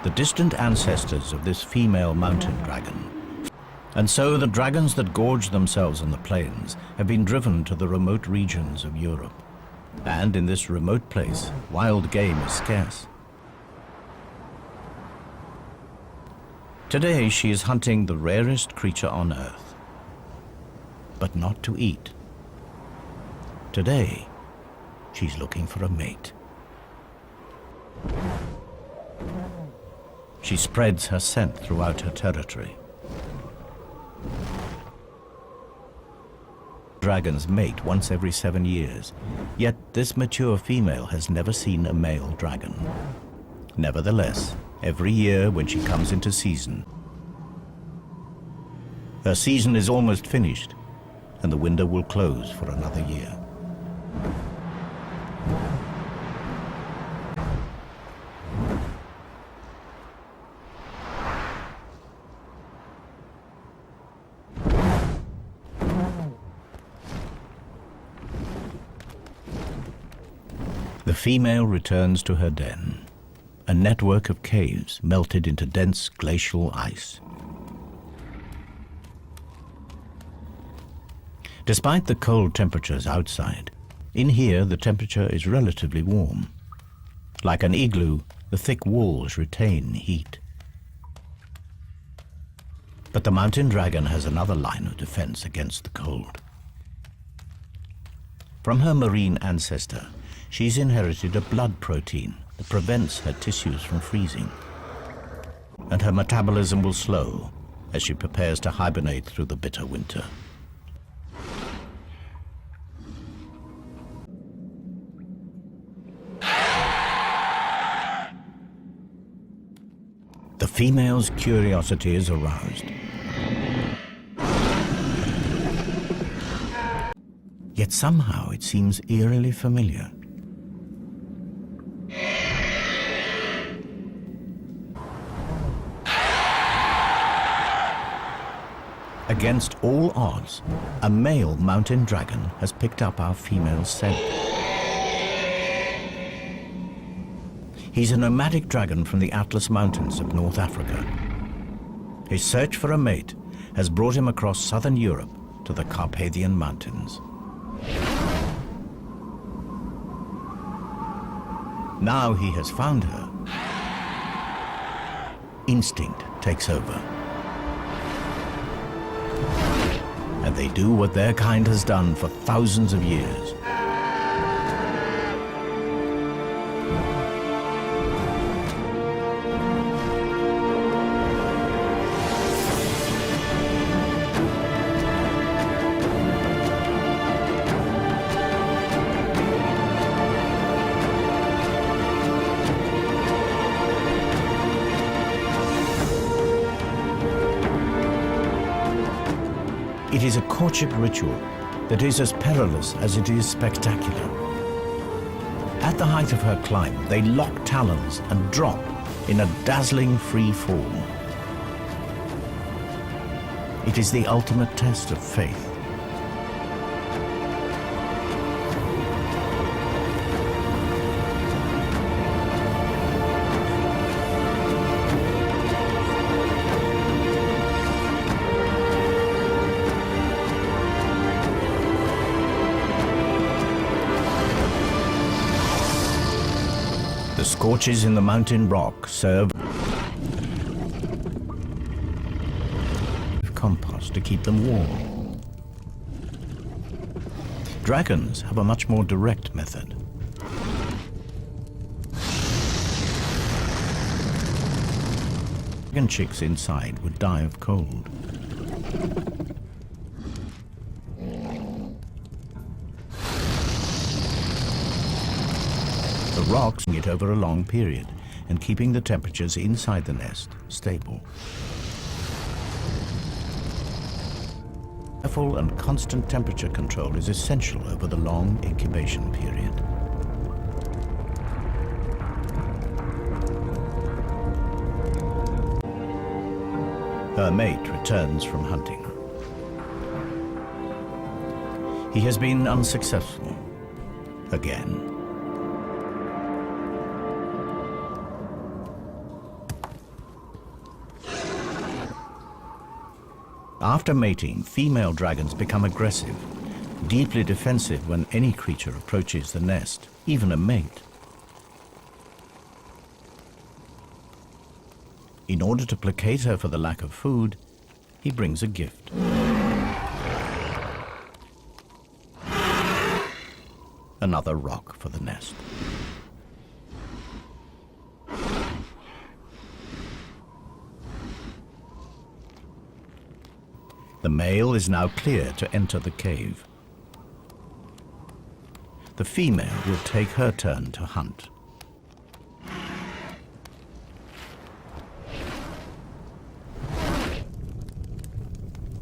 The distant ancestors of this female mountain dragon. And so the dragons that gorge themselves on the plains have been driven to the remote regions of Europe. And in this remote place, wild game is scarce. Today she is hunting the rarest creature on earth, but not to eat. Today, she's looking for a mate. She spreads her scent throughout her territory. Dragons mate once every 7 years, yet this mature female has never seen a male dragon. Nevertheless, every year when she comes into season, her season is almost finished, and the window will close for another year. The female returns to her den, a network of caves melted into dense glacial ice. Despite the cold temperatures outside, in here the temperature is relatively warm. Like an igloo, the thick walls retain heat. But the mountain dragon has another line of defense against the cold. From her marine ancestor, she's inherited a blood protein that prevents her tissues from freezing. And her metabolism will slow as she prepares to hibernate through the bitter winter. The female's curiosity is aroused. Yet somehow it seems eerily familiar. Against all odds, a male mountain dragon has picked up our female's scent. He's a nomadic dragon from the Atlas Mountains of North Africa. His search for a mate has brought him across southern Europe to the Carpathian Mountains. Now he has found her. Instinct takes over. And they do what their kind has done for thousands of years. It is a courtship ritual that is as perilous as it is spectacular. At the height of her climb, they lock talons and drop in a dazzling free fall. It is the ultimate test of faith. The scorches in the mountain rock serve compost to keep them warm. Dragons have a much more direct method. Dragon chicks inside would die of cold. The rocks it over a long period and keeping the temperatures inside the nest stable. Careful and constant temperature control is essential over the long incubation period. Her mate returns from hunting. He has been unsuccessful. Again. After mating, female dragons become aggressive, deeply defensive when any creature approaches the nest, even a mate. In order to placate her for the lack of food, he brings a gift. Another rock for the nest. The male is now clear to enter the cave. The female will take her turn to hunt.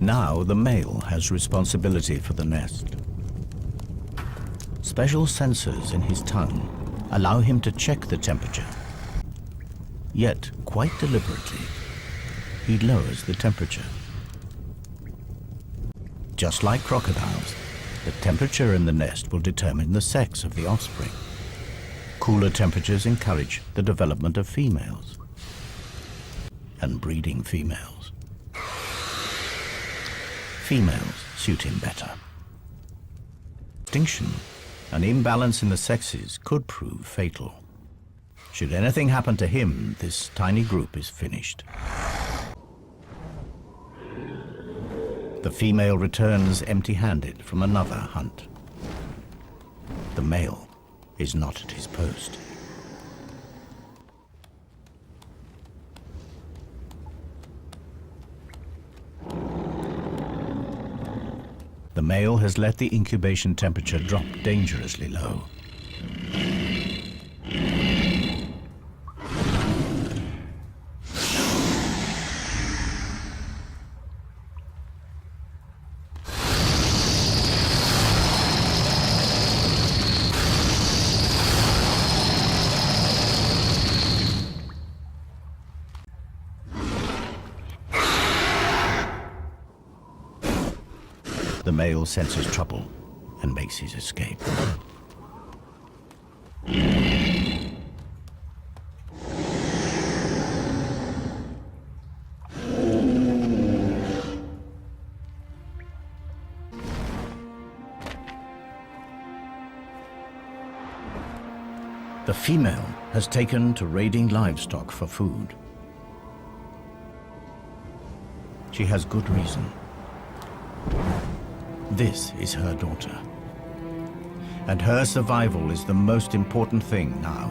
Now the male has responsibility for the nest. Special sensors in his tongue allow him to check the temperature. Yet, quite deliberately, he lowers the temperature. Just like crocodiles, the temperature in the nest will determine the sex of the offspring. Cooler temperatures encourage the development of females and breeding females. Females suit him better. Extinction, an imbalance in the sexes, could prove fatal. Should anything happen to him, this tiny group is finished. The female returns empty-handed from another hunt. The male is not at his post. The male has let the incubation temperature drop dangerously low. The male senses trouble and makes his escape. The female has taken to raiding livestock for food. She has good reason. This is her daughter, and her survival is the most important thing now.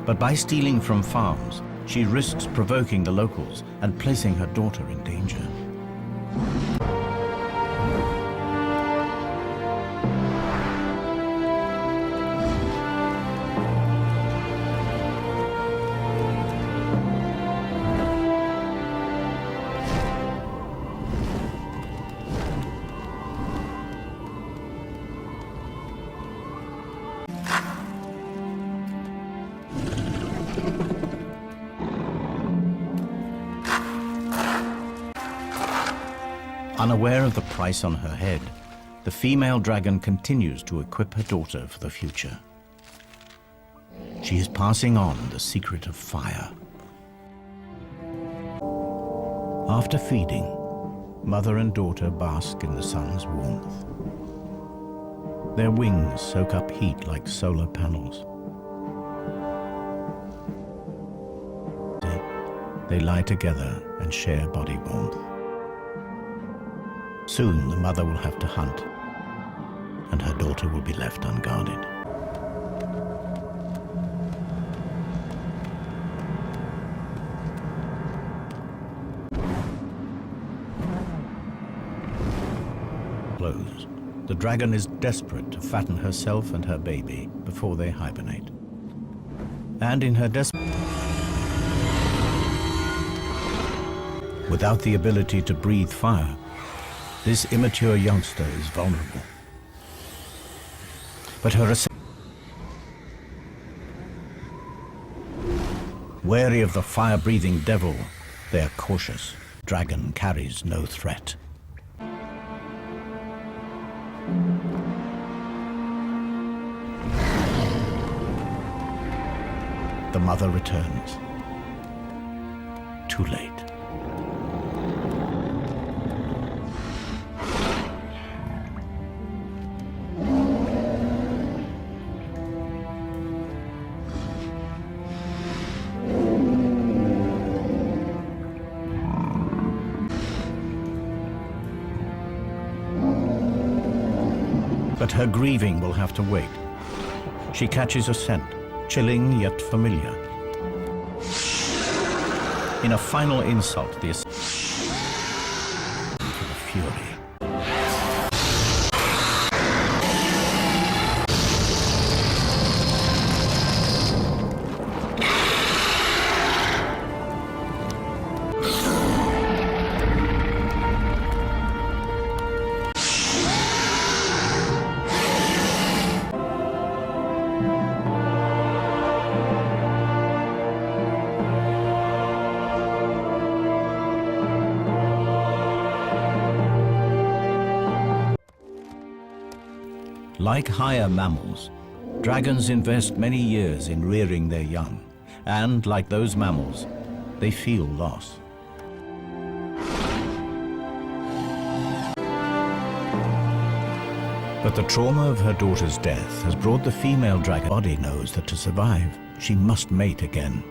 But by stealing from farms, she risks provoking the locals and placing her daughter in danger. Unaware of the price on her head, the female dragon continues to equip her daughter for the future. She is passing on the secret of fire. After feeding, mother and daughter bask in the sun's warmth. Their wings soak up heat like solar panels. They lie together and share body warmth. Soon the mother will have to hunt, and her daughter will be left unguarded. Closed. The dragon is desperate to fatten herself and her baby before they hibernate. And in her without the ability to breathe fire, this immature youngster is vulnerable. But her wary of the fire-breathing devil, they are cautious. dragon carries no threat. The mother returns. Too late. But her grieving will have to wait. She catches a scent, chilling yet familiar. In a final insult, the fury. Like higher mammals, dragons invest many years in rearing their young, and like those mammals, they feel loss. But the trauma of her daughter's death has brought the female dragon. Body knows that to survive, she must mate again.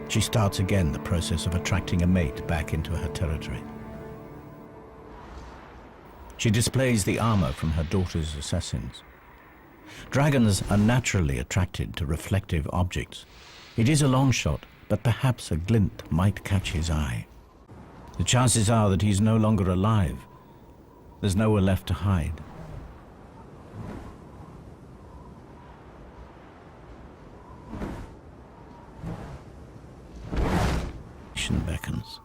She starts again the process of attracting a mate back into her territory. She displays the armor from her daughter's assassins. Dragons are naturally attracted to reflective objects. It is a long shot, but perhaps a glint might catch his eye. The chances are that he's no longer alive. There's nowhere left to hide. Beckons.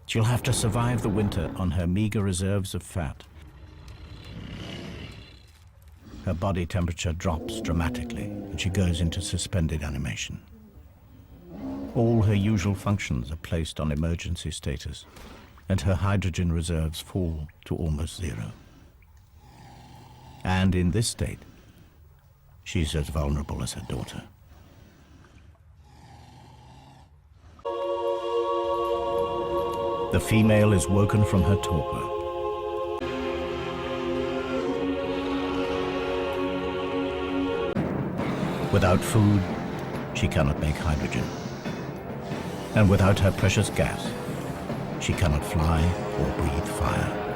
She'll have to survive the winter on her meager reserves of fat. Her body temperature drops dramatically and she goes into suspended animation. All her usual functions are placed on emergency status and her hydrogen reserves fall to almost zero. And in this state, she's as vulnerable as her daughter. The female is woken from her torpor. Without food, she cannot make hydrogen. And without her precious gas, she cannot fly or breathe fire.